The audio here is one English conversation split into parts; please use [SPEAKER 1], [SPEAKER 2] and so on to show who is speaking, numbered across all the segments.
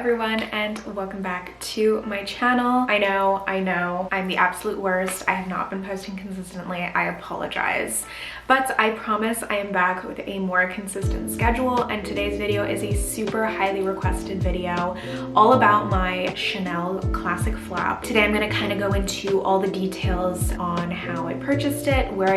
[SPEAKER 1] everyone, and welcome back to my channel. I know, I'm the absolute worst. I have not been posting consistently. I apologize. But I promise I am back with a more consistent schedule, and today's video is a super highly requested video all about my Chanel classic flap. Today I'm going to kind of go into all the details on how I purchased it, where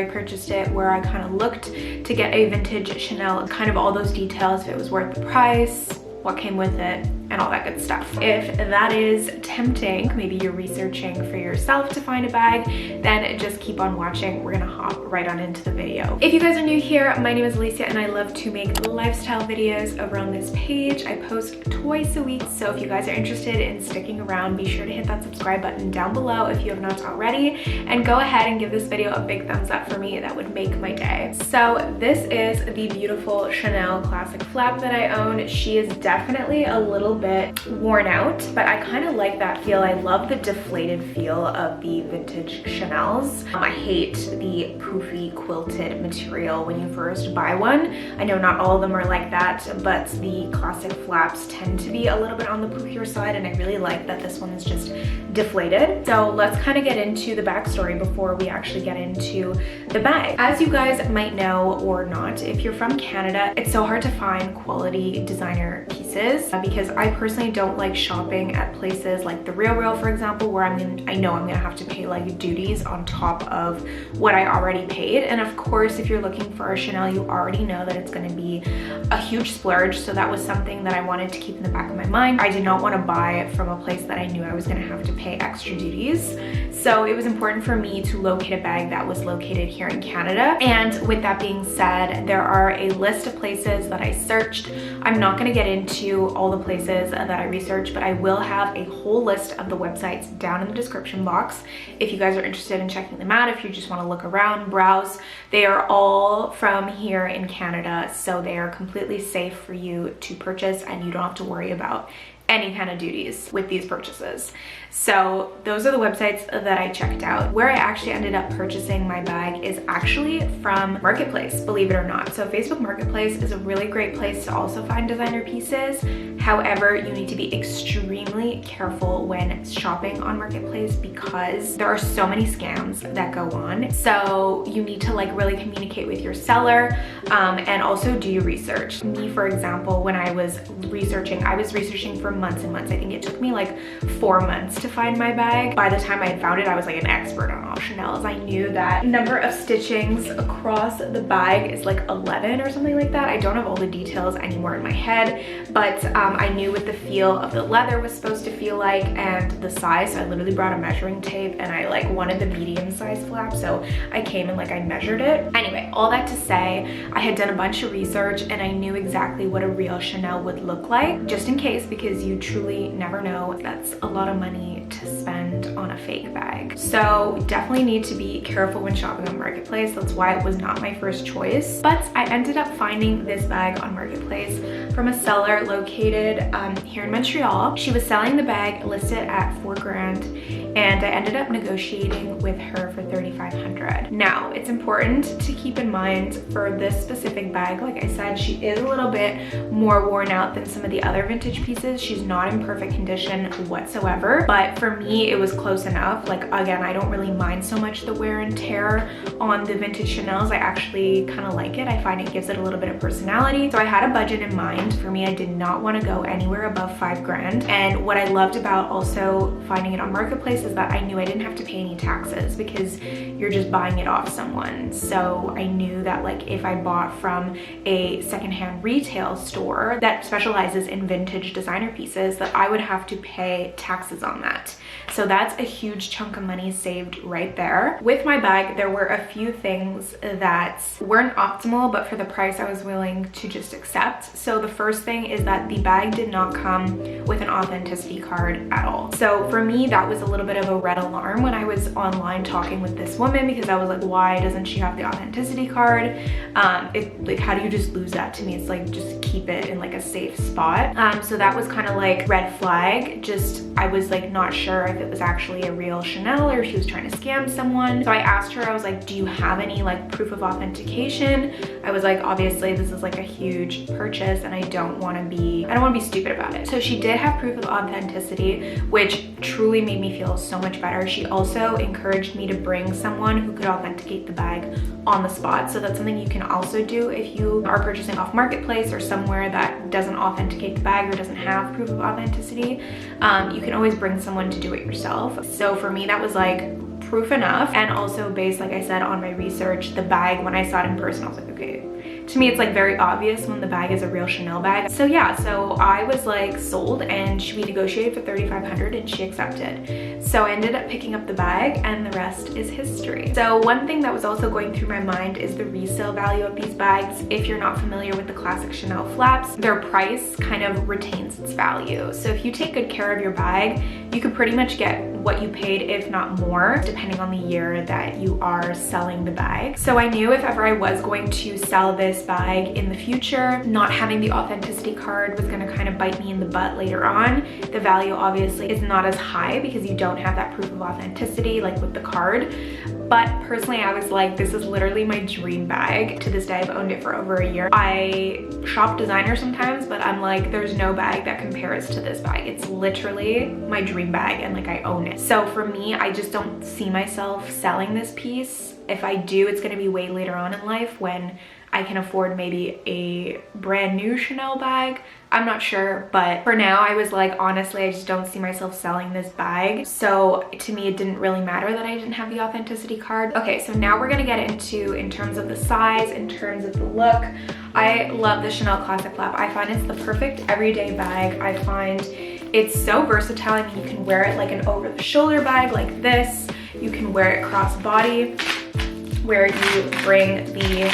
[SPEAKER 1] I kind of looked to get a vintage Chanel, kind of all those details, if it was worth the price, what came with it, and all that good stuff. If that is tempting, maybe you're researching for yourself to find a bag, then just keep on watching. We're gonna hop right on into the video. If you guys are new here, my name is Alicia and I love to make lifestyle videos around this page. I post twice a week, so if you guys are interested in sticking around, be sure to hit that subscribe button down below if you have not already, and go ahead and give this video a big thumbs up for me. That would make my day. So this is the beautiful Chanel classic flap that I own. She is definitely a little bit worn out, but I kind of like that feel. I love the deflated feel of the vintage Chanels. I hate the poofy quilted material when you first buy one. I know not all of them are like that, but the classic flaps tend to be a little bit on the poofier side, and I really like that this one is just deflated. So let's kind of get into the backstory before we actually get into the bag. As you guys might know or not, if you're from Canada, it's so hard to find quality designer pieces because I personally don't like shopping at places like the Real, for example, where I know I'm gonna have to pay like duties on top of what I already paid. And of course, if you're looking for a Chanel, you already know that it's gonna be a huge splurge. So that was something that I wanted to keep in the back of my mind. I did not want to buy it from a place that I knew I was gonna have to pay extra duties. So it was important for me to locate a bag that was located here in Canada. And with that being said, there are a list of places that I searched. I'm not gonna get into all the places that I researched, but I will have a whole list of the websites down in the description box if you guys are interested in checking them out. If you just want to look around, browse, they are all from here in Canada, so they are completely safe for you to purchase, and you don't have to worry about any kind of duties with these purchases. So those are the websites that I checked out. Where I actually ended up purchasing my bag is actually from Marketplace, believe it or not. So Facebook Marketplace is a really great place to also find designer pieces. However, you need to be extremely careful when shopping on Marketplace because there are so many scams that go on. So you need to like really communicate with your seller and also do your research. Me, for example, when I was researching for months and months. I think it took me like 4 months to find my bag. By the time I had found it, I was like an expert on all Chanel's. I knew that number of stitchings across the bag is like 11 or something like that. I don't have all the details anymore in my head, but I knew what the feel of the leather was supposed to feel like and the size. So I literally brought a measuring tape and I like wanted the medium size flap. So I came and like I measured it. Anyway, all that to say, I had done a bunch of research and I knew exactly what a real Chanel would look like, just in case, because you truly never know. That's a lot of money to spend on a fake bag. So definitely need to be careful when shopping on Marketplace. That's why it was not my first choice. But I ended up finding this bag on Marketplace from a seller located here in Montreal. She was selling the bag listed at $4,000 and I ended up negotiating with her for $3,500. Now, it's important to keep in mind for this specific bag, like I said, she is a little bit more worn out than some of the other vintage pieces. She's not in perfect condition whatsoever, but for me, it was close enough. Like, again, I don't really mind so much the wear and tear on the vintage Chanels. I actually kind of like it. I find it gives it a little bit of personality. So I had a budget in mind. For me, I did not want to go anywhere above $5,000. And what I loved about also finding it on Marketplace is that I knew I didn't have to pay any taxes because you're just buying it off someone. So I knew that like if I bought from a secondhand retail store that specializes in vintage designer pieces, that I would have to pay taxes on that. So that's a huge chunk of money saved right there. With my bag, there were a few things that weren't optimal, but for the price I was willing to just accept. So the first thing is that the bag did not come with an authenticity card at all. So for me, that was a little bit of a red alarm when I was online talking with this woman, because I was like, why doesn't she have the authenticity card? Like, how do you just lose that? To me, it's like, just keep it in like a safe spot. So that was kind of like red flag. Just, I was like not sure if it was actually a real Chanel or if she was trying to scam someone. So I asked her, I was like, do you have any like proof of authentication? I was like, obviously this is like a huge purchase and I don't want to be stupid about it. So she did have proof of authenticity, which truly made me feel so much better. She also encouraged me to bring someone who could authenticate the bag on the spot. So that's something you can also do if you are purchasing off marketplace or somewhere that doesn't authenticate the bag or doesn't have proof of authenticity. You can always bring someone to do it yourself. So for me, that was like proof enough. And also based, like I said, on my research, the bag, when I saw it in person, I was like, okay, to me, it's like very obvious when the bag is a real Chanel bag. So yeah, so I was like sold, and we negotiated for $3,500 and she accepted. So I ended up picking up the bag, and the rest is history. So one thing that was also going through my mind is the resale value of these bags. If you're not familiar with the classic Chanel flaps, their price kind of retains its value. So if you take good care of your bag, you could pretty much get what you paid, if not more, depending on the year that you are selling the bag. So I knew if ever I was going to sell this bag in the future, not having the authenticity card was going to kind of bite me in the butt later on. The value obviously is not as high because you don't have that proof of authenticity like with the card. But personally, I was like, this is literally my dream bag. To this day, I've owned it for over a year. I shop designer sometimes, but I'm like, there's no bag that compares to this bag. It's literally my dream bag, and like I own it. So for me, I just don't see myself selling this piece. If I do, it's gonna be way later on in life when I can afford maybe a brand new Chanel bag. I'm not sure, but for now I was like, honestly, I just don't see myself selling this bag. So to me, it didn't really matter that I didn't have the authenticity card. Okay, so now we're gonna get into, in terms of the size, in terms of the look. I love the Chanel Classic Flap. I find it's the perfect everyday bag. I find it's so versatile. I mean, you can wear it like an over-the-shoulder bag like this. You can wear it cross-body, where you bring the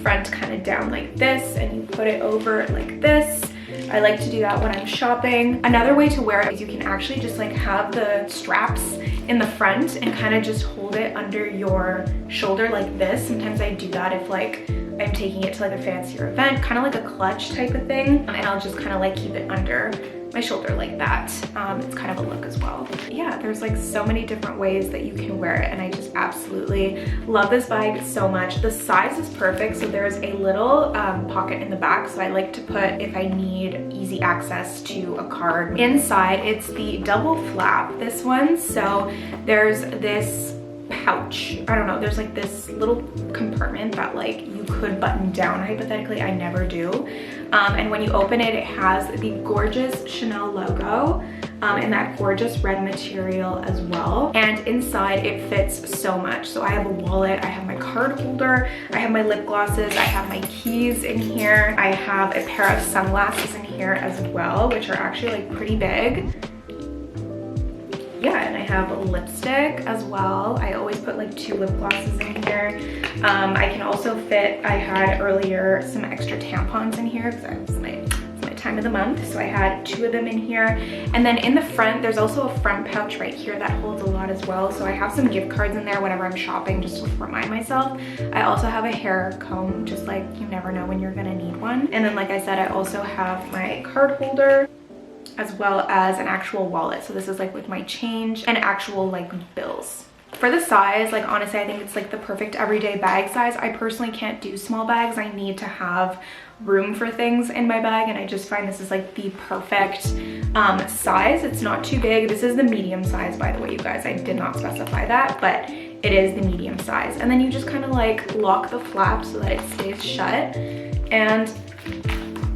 [SPEAKER 1] front kind of down like this and you put it over like this. I like to do that when I'm shopping. Another way to wear it is you can actually just like have the straps in the front and kind of just hold it under your shoulder like this. Sometimes I do that if like I'm taking it to like a fancier event, kind of like a clutch type of thing, and I'll just kind of like keep it under my shoulder like that. It's kind of a look as well. Yeah, there's like so many different ways that you can wear it, and I just absolutely love this bag so much. The size is perfect, so there's a little pocket in the back, so I like to put if I need easy access to a card. Inside, it's the double flap, this one, so there's this pouch. I don't know, there's like this little compartment that like you could button down hypothetically. I never do. And when you open it, it has the gorgeous Chanel logo and that gorgeous red material as well. And inside it fits so much. So I have a wallet, I have my card holder, I have my lip glosses, I have my keys in here. I have a pair of sunglasses in here as well, which are actually like pretty big. Yeah, and I have a lipstick as well. I always put like 2 lip glosses in here. I can also fit, I had earlier some extra tampons in here because it's my time of the month. So I had 2 of them in here. And then in the front, there's also a front pouch right here that holds a lot as well. So I have some gift cards in there whenever I'm shopping, just to remind myself. I also have a hair comb, just like you never know when you're gonna need one. And then like I said, I also have my card holder, as well as an actual wallet. So this is like with my change and actual like bills. For the size, like honestly, I think it's like the perfect everyday bag size. I personally can't do small bags. I need to have room for things in my bag, and I just find this is like the perfect size. It's not too big. This is the medium size, by the way, you guys. I did not specify that, but it is the medium size. And then you just kind of like lock the flap so that it stays shut, and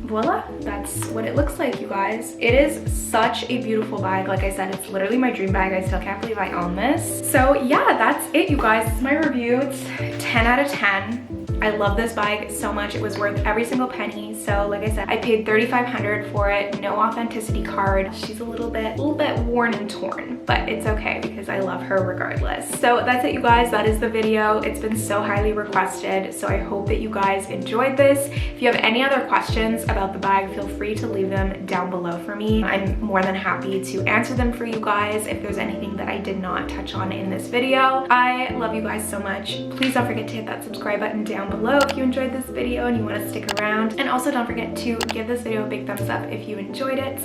[SPEAKER 1] voila, that's what it looks like, you guys. It is such a beautiful bag. Like I said, it's literally my dream bag. I still can't believe I own this. So yeah, that's it, you guys. This is my review. It's 10 out of 10. I love this bag so much. It was worth every single penny. So like I said, I paid $3,500 for it. No authenticity card. She's a little bit worn and torn, but it's okay because I love her regardless. So that's it, you guys. That is the video. It's been so highly requested. So I hope that you guys enjoyed this. If you have any other questions about the bag, feel free to leave them down below for me. I'm more than happy to answer them for you guys if there's anything that I did not touch on in this video. I love you guys so much. Please don't forget to hit that subscribe button down below if you enjoyed this video and you want to stick around. And also don't forget to give this video a big thumbs up if you enjoyed it.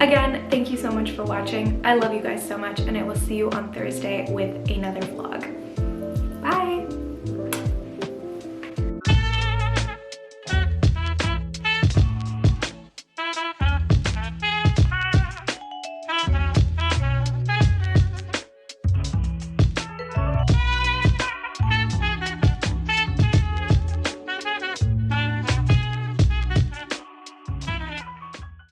[SPEAKER 1] Again, thank you so much for watching. I love you guys so much, and I will see you on Thursday with another vlog.